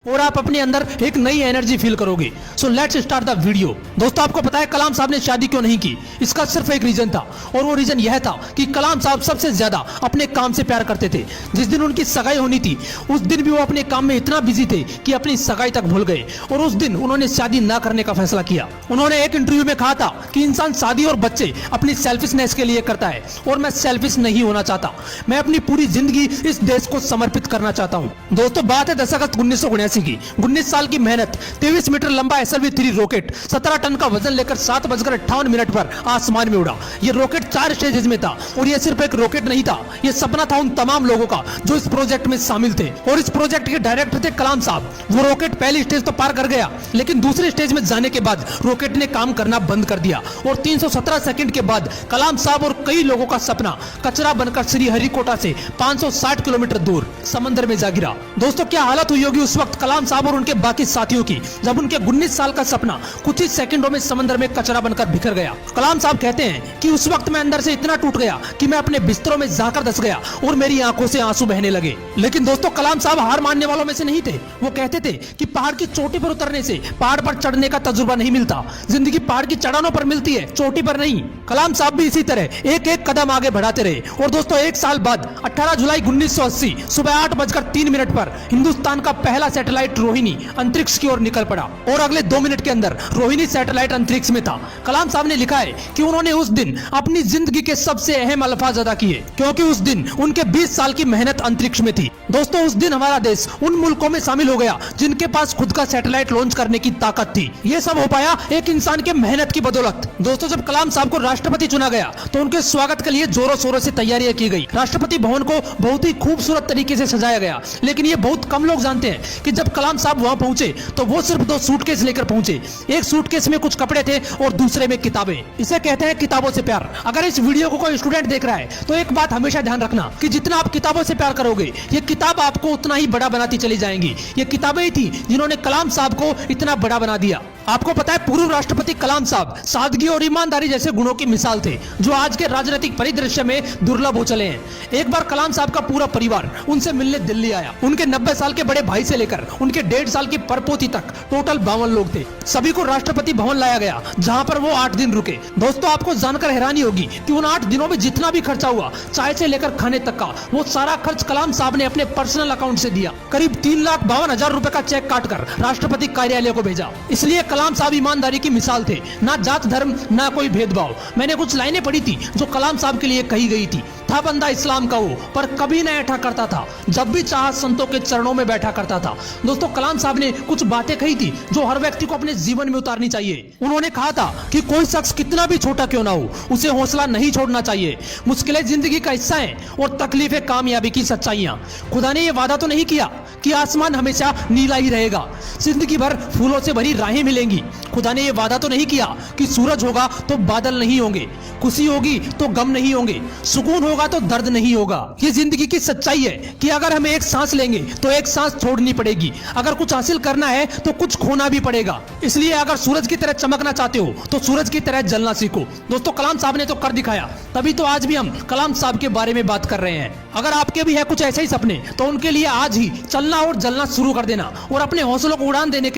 और आप अपने अंदर एक नई एनर्जी फील करोगे। So let's start the video. दोस्तों, आपको पता है कलाम साहब ने शादी क्यों नहीं की? इसका सिर्फ एक रीजन था और वो रीजन यह था कि कलाम साहब सबसे ज्यादा अपने काम से प्यार करते थे। जिस दिन उनकी सगाई होनी थी उस दिन भी वो अपने काम में इतना बिजी थे कि अपनी सगाई तक भूल गए और उस दिन उन्होंने शादी न करने का फैसला किया। उन्होंने एक इंटरव्यू में कहा था कि इंसान शादी और बच्चे अपनी सेल्फिशनेस के लिए करता है और मैं सेल्फिश नहीं होना चाहता। मैं अपनी पूरी जिंदगी इस देश को समर्पित करना चाहता हूँ। दोस्तों, बात है 10 अगस्त 1979 की। 19 साल की मेहनत, 23 मीटर लंबा SLV-3 रॉकेट 17 टन का वजन लेकर 7:58 पर आसमान में उड़ा। ये रॉकेट 4 स्टेजेस में था और ये सिर्फ एक रॉकेट नहीं था, ये सपना था उन तमाम लोगों का जो इस प्रोजेक्ट में शामिल थे। और इस प्रोजेक्ट के डायरेक्टर थे कलाम साहब। वो रॉकेट पहली स्टेज तो पार कर गया, लेकिन दूसरी स्टेज में जाने के बाद रॉकेट ने काम करना बंद कर दिया और 317 सेकंड के बाद कलाम साहब और कई लोगों का सपना कचरा बनकर श्रीहरिकोटा से 560 किलोमीटर दूर समंदर में जा गिरा। दोस्तों, क्या हालत हुई होगी उस वक्त कलाम साहब और उनके बाकी साथियों की जब उनके 19 साल का सपना कुछ ही सेकंडों में समंदर में कचरा बनकर बिखर गया। कलाम साहब कहते हैं कि उस वक्त मैं अंदर से इतना टूट गया कि मैं अपने बिस्तरों में जाकर धंस गया और मेरी आंखों से आंसू बहने लगे। लेकिन दोस्तों, कलाम साहब हार मानने वालों में से नहीं थे। वो कहते थे कि पहाड़ की चोटी पर उतरने से पहाड़ पर चढ़ने का तजुर्बा नहीं मिलता, जिंदगी पहाड़ की चढ़ानों पर मिलती है, चोटी पर नहीं। कलाम साहब भी इसी तरह एक एक कदम आगे बढ़ाते रहे और दोस्तों, एक साल बाद 18 जुलाई 1980 सुबह 8:03 पर हिंदुस्तान का पहला सैटेलाइट रोहिणी अंतरिक्ष की ओर निकल पड़ा और अगले 2 मिनट के अंदर रोहिणी सैटेलाइट अंतरिक्ष में था। कलाम साहब ने लिखा है कि उन्होंने उस दिन अपनी जिंदगी के सबसे अहम अल्फाज अदा किए, क्योंकि उस दिन उनके 20 साल की मेहनत अंतरिक्ष में थी। दोस्तों, उस दिन हमारा देश उन मुल्कों में शामिल हो गया जिनके पास खुद का सैटेलाइट लॉन्च करने की ताकत थी। ये सब हो पाया एक इंसान के मेहनत की बदौलत। दोस्तों, जब कलाम साहब को राष्ट्रपति चुना गया तो उनके स्वागत के लिए जोरों शोरों से तैयारियां की गई। राष्ट्रपति भवन को बहुत ही खूबसूरत तरीके से सजाया गया, लेकिन ये बहुत कम लोग जानते हैं कि जब कलाम साहब वहां पहुंचे तो वो सिर्फ 2 सूटकेस लेकर पहुंचे। एक सूटकेस में कुछ कपड़े थे और दूसरे में किताबें। इसे कहते हैं किताबों से प्यार। अगर इस वीडियो को कोई स्टूडेंट देख रहा है तो एक बात हमेशा ध्यान रखना कि जितना आप किताबों से प्यार करोगे, ये किताब आपको उतना ही बड़ा बनाती चली जाएंगी। ये किताबें ही थी जिन्होंने कलाम साहब को इतना बड़ा बना दिया। आपको पता है, पूर्व राष्ट्रपति कलाम साहब सादगी और ईमानदारी जैसे गुणों की मिसाल थे जो आज के राजनीतिक परिदृश्य में दुर्लभ हो चले हैं। एक बार कलाम साहब का पूरा परिवार उनसे मिलने दिल्ली आया। उनके 90 साल के बड़े भाई से लेकर उनके 1.5 साल की परपोती तक टोटल 52 लोग थे। सभी को राष्ट्रपति भवन लाया गया, जहां पर वो 8 दिन रुके। दोस्तों, आपको जानकर हैरानी होगी कि उन 8 दिनों में जितना भी खर्चा हुआ, चाय से लेकर खाने तक का, वो सारा खर्च कलाम साहब ने अपने पर्सनल अकाउंट से दिया। करीब 3,52,000 रुपए का चेक काटकर राष्ट्रपति कार्यालय को भेजा। इसलिए कलाम साहब ईमानदारी की मिसाल थे, ना जात धर्म ना कोई भेदभाव। मैंने कुछ लाइनें पढ़ी थी जो कलाम साहब के लिए कही गई थी। था बंदा इस्लाम का वो, पर कभी न ऐठा करता था, जब भी चाहा संतों के चरणों में बैठा करता था। दोस्तों, कलाम साहब ने कुछ बातें कही थी जो हर व्यक्ति को अपने जीवन में उतारनी चाहिए। उन्होंने कहा था कि कोई शख्स कितना भी छोटा क्यों ना हो, उसे हौसला नहीं छोड़ना चाहिए। मुश्किलें जिंदगी का हिस्सा हैं और तकलीफें कामयाबी की सच्चाइयां। खुदा ने यह वादा तो नहीं किया कि आसमान हमेशा नीला ही रहेगा, जिंदगी भर फूलों से भरी राहें मिलेंगी। खुदा ने यह वादा तो नहीं किया कि सूरज होगा तो बादल नहीं होंगे, खुशी होगी तो गम नहीं होंगे, सुकून होगा तो दर्द नहीं होगा। ये जिंदगी की सच्चाई है कि अगर हम एक सांस लेंगे तो एक सांस छोड़नी पड़ेगी। अगर कुछ हासिल करना है तो कुछ खोना भी पड़ेगा। इसलिए अगर सूरज की तरह चमकना चाहते हो तो सूरज की तरह जलना सीखो। दोस्तों, कलाम साहब ने तो कर दिखाया, तभी तो आज भी हम कलाम साहब के बारे में बात कर रहे हैं। अगर आपके भी है कुछ ऐसे ही सपने तो उनके लिए आज ही चलना और जलना शुरू कर देना और अपने हौसलों को उड़ान देने